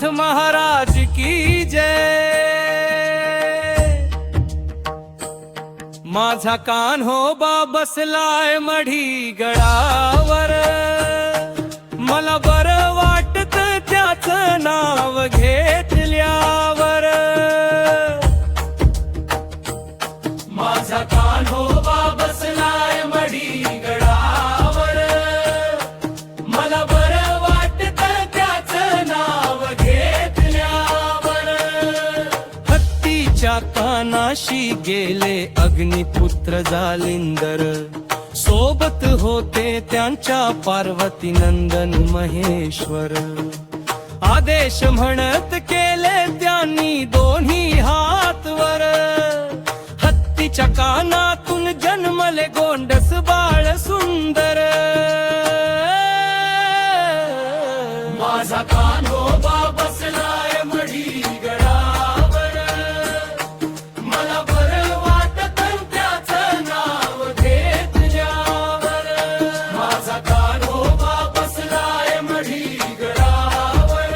नाथ महाराज की जय। माझा कान्होबा बसलाय मढी गडावर, मला बरं वाटत त्याचं नाव घेतल्यावर। माझा कान्होबा बसलाय मढी गडावर, मला बरं वाटत त्याचं नाव घेतल्यावर। हत्तीच्या कानाशी गेले अग्निपुत्र जालिंदर, सोबत होते त्यांच्या पार्वती नंदन महेश्वर। आदेश म्हणत केले त्यांनी दोन्ही हात वर, हत्तीच्या कानातून जन्मले गोंडस बाळ सुंदर। माझा कान्होबा बसलाय मढी गडावर, मला बरं वाटत त्याचं नाव घेतल्यावर। माझा कान्होबा बसलाय मढी गडावर,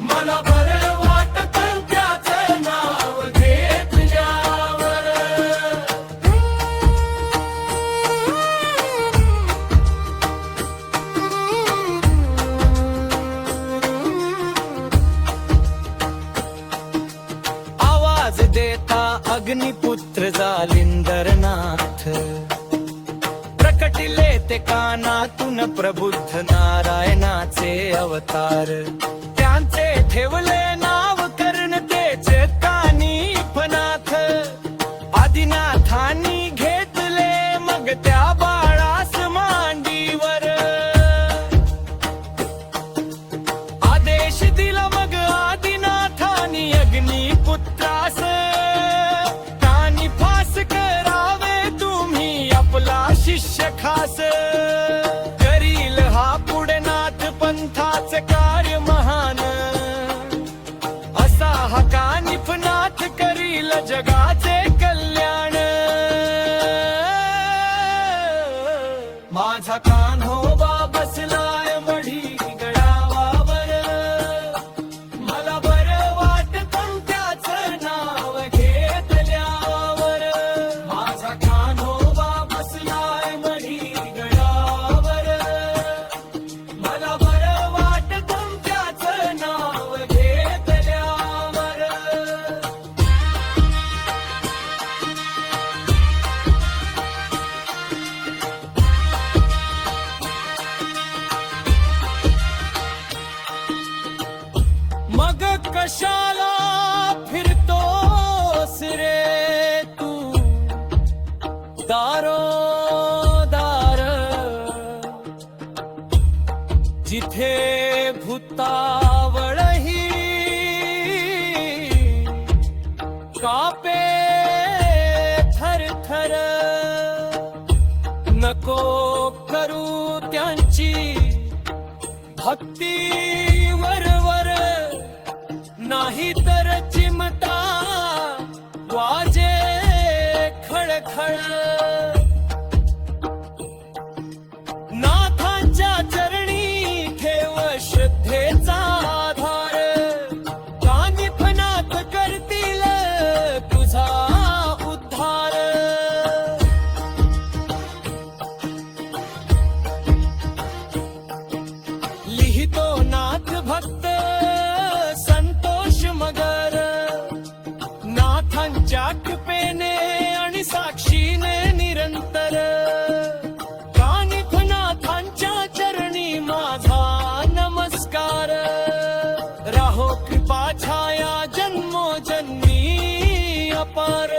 मला बरं वाटत त्याचं नाव घेतल्यावर। आवाज देता अग्निपुत्र जालिंदरनाथ, प्रकटिले ते कानातून प्रबुद्ध नारायणाचे अवतार। त्यांचे ठेवले नाव कर्ण तेचे कानिफनाथ, आदिनाथांनी घेतले मग त्या बाळास मांडीवर। आदेश दिला मग आदिनाथांनी अग्निपुत्रास, कानिफास करावे तुम्ही आपला शिष्य खास। करील हा पुढे नाथ पंथाचे कार्य महान, असा हा कानिफनाथ करील जगाचे कल्याण। माझा कान्होबा बसलाय मढी गडावर, मला बरं वाटत त्याचं नाव घेतल्यावर। माझा कान्होबा बसलाय मढी गडावर, मला बरं वाटत त्याचं नाव घेतल्यावर। मग कशाला फिरतोस रे तू दारोदार, जिथे भूतावळही कापे थरथर। नको करू त्यांची भक्ती वरवर, नाही तर चिमटा वाजे खळखळ। नाथांच्या चरणी ठेव श्रद्धेचा आधार, कानिफनाथ करतील तुझा उद्धार। लिहितो नाथ भक्त संतोष मगर, नाथांच्या कृपेने आणि साक्षीने निरंतर। कानिफनाथांच्या चरणी माझा नमस्कार, राहो कृपा छाया जन्मोजन्मी अपार।